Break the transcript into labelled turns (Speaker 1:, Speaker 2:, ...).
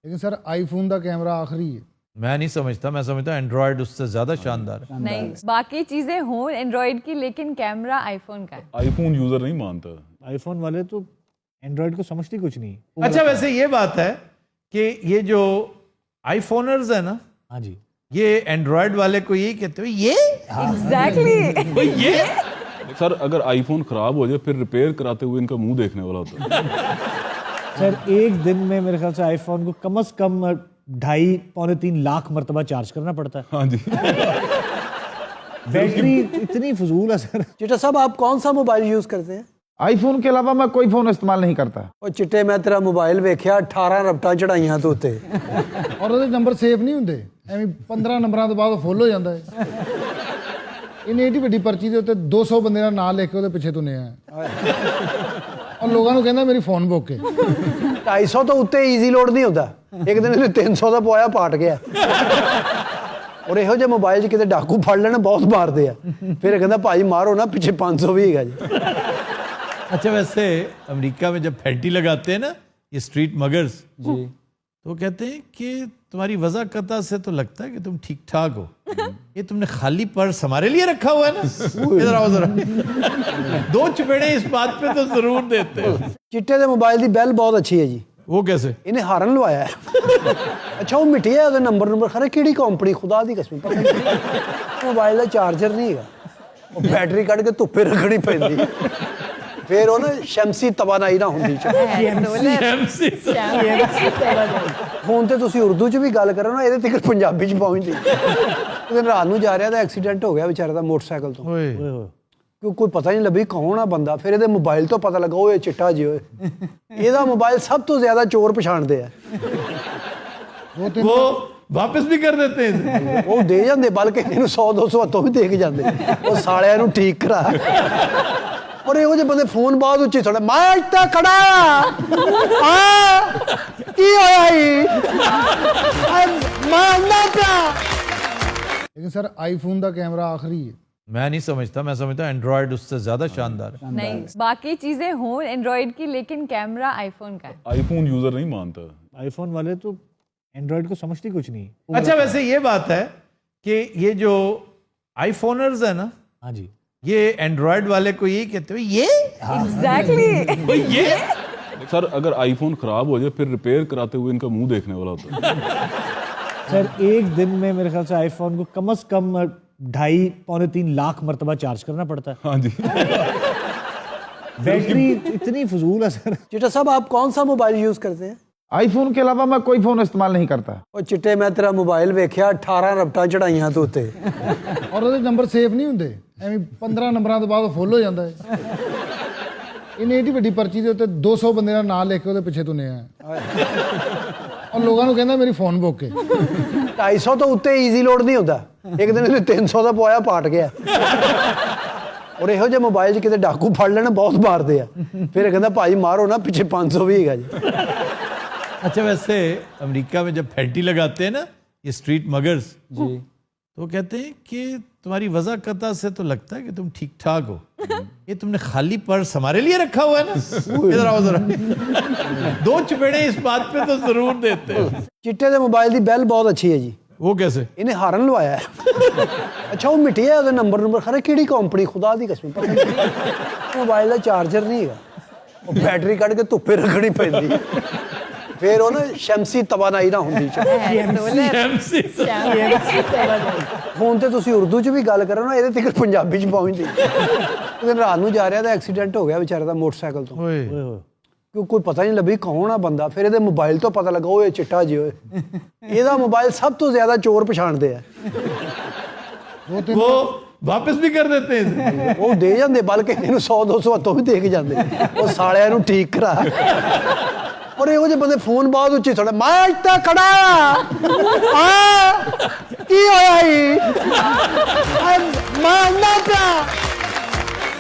Speaker 1: लेकिन sir iPhone का camera आखिरी है।
Speaker 2: मैं नहीं समझता, मैं समझता एंड्रॉयड उससे ज्यादा शानदार है।
Speaker 3: नहीं, बाकी चीजें हों एंड्रॉइड की, लेकिन कैमरा आईफोन का है।
Speaker 4: आईफोन यूजर नहीं मानता।
Speaker 5: आईफोन वाले तो एंड्रॉयड को समझती कुछ नहीं।
Speaker 2: अच्छा, वैसे ये बात है कि ये जो आईफोनर्स है ना,
Speaker 5: हाँ जी,
Speaker 2: ये एंड्रॉयड वाले को यही कहते हो, ये
Speaker 3: एग्जैक्टली।
Speaker 2: ये
Speaker 4: सर अगर आईफोन खराब हो जाए फिर रिपेयर कराते हुए इनका मुंह देखने वाला होता है।
Speaker 5: सर एक दिन में मेरे ख्याल से आईफोन को कम से कम 2.5-3 लाख मरतबा चार्ज करना पड़ता है।
Speaker 4: हाँ जी।
Speaker 5: बैटरी इतनी फजूल है सर।
Speaker 6: चिट्टा साहब आप कौन सा मोबाइल यूज करते हैं?
Speaker 1: आईफोन के अलावा मैं कोई फोन इस्तेमाल नहीं करता
Speaker 6: और चिट्टे मैं तेरा मोबाइल वेख्या 18 रबटा चढ़ाइयां तो उत्ते
Speaker 1: और ਉਹਦੇ ਨੰਬਰ ਸੇਵ ਨਹੀਂ ਹੁੰਦੇ, ਐਵੇਂ 15 ਨੰਬਰਾਂ ਤੋਂ ਬਾਅਦ ਫੁੱਲ ਹੋ ਜਾਂਦਾ ਹੈ। ਇਹਨੇ ਏਡੀ ਵੱਡੀ ਪਰਚੀ ਦੇ ਉੱਤੇ 200 ਬੰਦੇ ਦਾ ਨਾਮ ਲਿਖ ਕੇ ਉਹਦੇ ਪਿੱਛੇ ਤੁਨੇ ਆ ਔਰ ਲੋਕਾਂ ਨੂੰ ਕਹਿੰਦਾ ਮੇਰੀ ਫੋਨ ਬੁੱਕ ਹੈ।
Speaker 6: 250 ਤੋਂ ਉੱਤੇ ਈਜ਼ੀ ਲੋਡ ਨਹੀਂ ਹੁੰਦਾ। ਇੱਕ ਦਿਨ ਇਹਨੇ 300 ਦਾ ਪਵਾਇਆ ਪਾਟ ਗਿਆ। ਔਰ ਇਹੋ ਜਿਹੇ ਮੋਬਾਈਲ 'ਚ ਕਿਤੇ ਡਾਕੂ ਫੜ ਲੈਣ ਬਹੁਤ ਮਾਰਦੇ ਆ। ਫਿਰ ਕਹਿੰਦਾ ਭਾਈ ਮਾਰੋ ਨਾ, ਪਿੱਛੇ 500 ਵੀ ਹੈਗਾ ਜੀ।
Speaker 2: अच्छा, वैसे अमेरिका में जब फैंटी लगाते हैं ना ये स्ट्रीट मगर्स जी, तो वो कहते हैं कि तुम्हारी वज़ाकता से तो लगता है कि तुम ठीक ठाक हो, ये तुमने खाली पर्स हमारे लिए रखा हुआ है ना, इधर आओ जरा। 2 चपेड़े इस बात पे तो जरूर देते हैं।
Speaker 6: चिट्टे ਦੇ ਮੋਬਾਈਲ ਦੀ ਬੈਲ ਬਹੁਤ ਅੱਛੀ ਹੈ ਜੀ।
Speaker 2: वो कैसे?
Speaker 6: ਇਹਨੇ ਹਾਰਨ ਲਵਾਇਆ ਹੈ। ਅੱਛਾ ਉਹ ਮਿਟਿਆ ਉਹਦਾ ਨੰਬਰ ਖਰੇ ਕਿਹੜੀ ਕੰਪਨੀ, ਖੁਦਾ ਦੀ ਕਸਮ ਪਤਾ ਨਹੀਂ। ਮੋਬਾਈਲ ਦਾ ਚਾਰਜਰ ਨਹੀਂ ਹੈਗਾ, ਉਹ ਬੈਟਰੀ ਕੱਢ ਕੇ ਧੁੱਪੇ ਰੱਖਣੀ ਪੈਂਦੀ। ਫਿਰ ਉਹ ਨਾ ਸ਼ਮਸੀ ਤਵਾਨਾਈ ਨਾ ਹੁੰਦੀ ਫੋਨ ਤੇ ਤੁਸੀਂ ਉਰਦੂ 'ਚ ਵੀ ਗੱਲ ਕਰੋ ਨਾ, ਇਹਦੇ ਤੱਕ ਪੰਜਾਬੀ 'ਚ ਪਹੁੰਚਦੀ। ਇੱਕ ਦਿਨ ਰਾਤ ਨੂੰ ਜਾ ਰਿਹਾ ਤਾਂ ਐਕਸੀਡੈਂਟ ਹੋ ਗਿਆ ਵਿਚਾਰੇ ਦਾ ਮੋਟਰਸਾਈਕਲ ਤੋਂ।
Speaker 2: ओए,
Speaker 6: ਕਿਉਂ ਕੋਈ ਪਤਾ ਨਹੀਂ ਲੱਭੀ ਕੌਣ ਆ ਬੰਦਾ। ਫਿਰ ਇਹਦੇ ਮੋਬਾਈਲ ਤੋਂ ਪਤਾ ਲੱਗਾ ਓਏ ਚਿੱਟਾ ਜੀ ਓਏ। ਇਹਦਾ ਮੋਬਾਈਲ ਸਭ ਤੋਂ ਜ਼ਿਆਦਾ ਚੋਰ ਪਛਾਣਦੇ ਆ।
Speaker 2: वो वापस भी कर देते हैं।
Speaker 6: ਉਹ ਦੇ ਜਾਂਦੇ, ਬਲਕਿ ਇਹਨੂੰ 100-200 ਹੱਥੋਂ ਵੀ ਦੇ ਕੇ ਜਾਂਦੇ। ਉਹ ਸਾਲਿਆਂ ਨੂੰ ਠੀਕ ਕਰਾ। ਔਰ ਇਹੋ ਜਿਹੇ ਬੰਦੇ ਫੋਨ ਬਾਅਦ ਉੱਚੀ ਥੋੜਾ ਮੈਂ ਇੱਥੇ ਖੜਾ ਆ ਕੀ ਹੋਇਆ ਈ ਮੈਂ ਨਾ ਪਿਆ।
Speaker 1: लेकिन सर आईफोन का कैमरा आखिरी है।
Speaker 2: मैं नहीं समझता, मैं समझता एंड्रॉयड उससे ज्यादा शानदार है।
Speaker 3: नहीं, बाकी चीजें हों एंड्रॉइड की, लेकिन कैमरा आईफोन का है।
Speaker 4: आईफोन यूजर नहीं मानता।
Speaker 5: आईफोन वाले तो एंड्रॉयड को समझती कुछ नहीं।
Speaker 2: अच्छा, वैसे ये बात है कि ये जो आईफोनर्स है ना,
Speaker 5: हाँ जी,
Speaker 2: ये एंड्रॉयड वाले को यही कहते हो, ये
Speaker 3: एग्जैक्टली।
Speaker 2: ये
Speaker 4: सर अगर आईफोन खराब हो जाए फिर रिपेयर कराते हुए इनका मुंह देखने वाला होता है।
Speaker 5: सर एक दिन में मेरे ख्याल से आईफोन को कम से कम 2.5-3 लाख मरतबा चार्ज करना पड़ता है।
Speaker 4: हाँ जी।
Speaker 5: बैटरी इतनी फजूल है सर।
Speaker 6: चिट्टा साहब आप कौन सा मोबाइल यूज करते हैं?
Speaker 1: आईफोन के अलावा मैं कोई फोन इस्तेमाल नहीं करता
Speaker 6: ਉਹ ਚਿੱਟੇ ਮੈਂ ਤੇਰਾ ਮੋਬਾਈਲ ਵੇਖਿਆ 18 ਰਬਟਾਂ ਚੜਾਈਆਂ ਤੋਂ ਉੱਤੇ
Speaker 1: ਔਰ ਉਹਦੇ ਨੰਬਰ ਸੇਵ ਨਹੀਂ ਹੁੰਦੇ, ਐਵੇਂ 15 ਨੰਬਰਾਂ ਤੋਂ ਬਾਅਦ ਫੁੱਲ ਹੋ ਜਾਂਦਾ ਹੈ। ਇਹਨੇ ਏਡੀ ਵੱਡੀ ਪਰਚੀ ਦੇ ਉੱਤੇ 200 ਬੰਦੇ ਦਾ ਨਾਮ ਲਿਖ ਕੇ ਉਹਦੇ ਪਿੱਛੇ ਤੁਨੇ ਆ ਔਰ ਲੋਕਾਂ ਨੂੰ ਕਹਿੰਦਾ ਮੇਰੀ ਫੋਨ ਬੁੱਕ ਹੈ।
Speaker 6: 250 ਤੋਂ ਉੱਤੇ ਈਜ਼ੀ ਲੋਡ ਨਹੀਂ ਹੁੰਦਾ। ਇੱਕ ਦਿਨ ਇਹਨੇ 300 ਦਾ ਪਵਾਇਆ ਪਾਟ ਗਿਆ। ਔਰ ਇਹੋ ਜਿਹੇ ਮੋਬਾਈਲ 'ਚ ਕਿਤੇ ਡਾਕੂ ਫੜ ਲੈਣ ਬਹੁਤ ਮਾਰਦੇ ਆ। ਫਿਰ ਕਹਿੰਦਾ ਭਾਈ ਮਾਰੋ ਨਾ, ਪਿੱਛੇ 500 ਵੀ ਹੈਗਾ ਜੀ।
Speaker 2: अच्छा, वैसे अमेरिका में जब फैंटी लगाते हैं ना ये स्ट्रीट मगर्स जी, तो वो कहते हैं कि तुम्हारी वज़ाकता से तो लगता है कि तुम ठीक ठाक हो, ये तुमने खाली पर्स हमारे लिए रखा हुआ है ना, इधर आओ जरा। 2 चपेड़े इस बात पे तो जरूर देते हैं।
Speaker 6: ਚਿੱਟੇ ਦੇ ਮੋਬਾਈਲ ਦੀ ਬੈਲ ਬਹੁਤ ਅੱਛੀ ਹੈ ਜੀ।
Speaker 2: वो कैसे?
Speaker 6: ਇਹਨੇ ਹਾਰਨ ਲਵਾਇਆ ਹੈ। ਅੱਛਾ ਉਹ ਮਿਟਿਆ ਉਹਦਾ ਨੰਬਰ ਖਰੇ ਕਿਹੜੀ ਕੰਪਨੀ, ਖੁਦਾ ਦੀ ਕਸਮ ਪਤਾ ਨਹੀਂ। ਮੋਬਾਈਲ ਦਾ ਚਾਰਜਰ ਨਹੀਂ ਹੈਗਾ, ਉਹ ਬੈਟਰੀ ਕੱਢ ਕੇ ਧੁੱਪੇ ਰੱਖਣੀ ਪੈਂਦੀ। ਫਿਰ ਉਹ ਨਾ ਸ਼ਮਸੀ ਤਵਾਨਾਈ ਨਾ ਹੁੰਦੀ। ਫੋਨ ਤੇ ਤੁਸੀਂ ਉਰਦੂ 'ਚ ਵੀ ਗੱਲ ਕਰੋ ਨਾ, ਇਹਦੇ ਤੱਕ ਪੰਜਾਬੀ 'ਚ ਪਹੁੰਚਦੀ। ਇੱਕ ਦਿਨ ਰਾਤ ਨੂੰ ਜਾ ਰਿਹਾ ਤਾਂ ਐਕਸੀਡੈਂਟ ਹੋ ਗਿਆ ਵਿਚਾਰੇ ਦਾ ਮੋਟਰਸਾਈਕਲ ਤੋਂ।
Speaker 2: ओए,
Speaker 6: ਕਿਉਂ ਕੋਈ ਪਤਾ ਨਹੀਂ ਲੱਭੀ ਕੌਣ ਆ ਬੰਦਾ। ਫਿਰ ਇਹਦੇ ਮੋਬਾਈਲ ਤੋਂ ਪਤਾ ਲੱਗਾ ਓਏ ਚਿੱਟਾ ਜੀ ਓਏ। ਇਹਦਾ ਮੋਬਾਈਲ ਸਭ ਤੋਂ ਜ਼ਿਆਦਾ ਚੋਰ ਪਛਾਣਦੇ ਆ।
Speaker 2: वो वापस भी कर देते हैं।
Speaker 6: ਉਹ ਦੇ ਜਾਂਦੇ, ਬਲਕਿ ਇਹਨੂੰ 100-200 ਹੱਥੋਂ ਵੀ ਦੇ ਕੇ ਜਾਂਦੇ। ਉਹ ਸਾਲਿਆਂ ਨੂੰ ਠੀਕ ਕਰਾ। ਔਰ ਇਹੋ ਜਿਹੇ ਬੰਦੇ ਫੋਨ ਬਾਅਦ ਉੱਚੀ ਥੋੜਾ ਮੈਂ ਇੱਥੇ ਖੜਾ ਆ ਕੀ ਹੋਇਆ ਈ ਮੈਂ ਨਾ ਪਿਆ।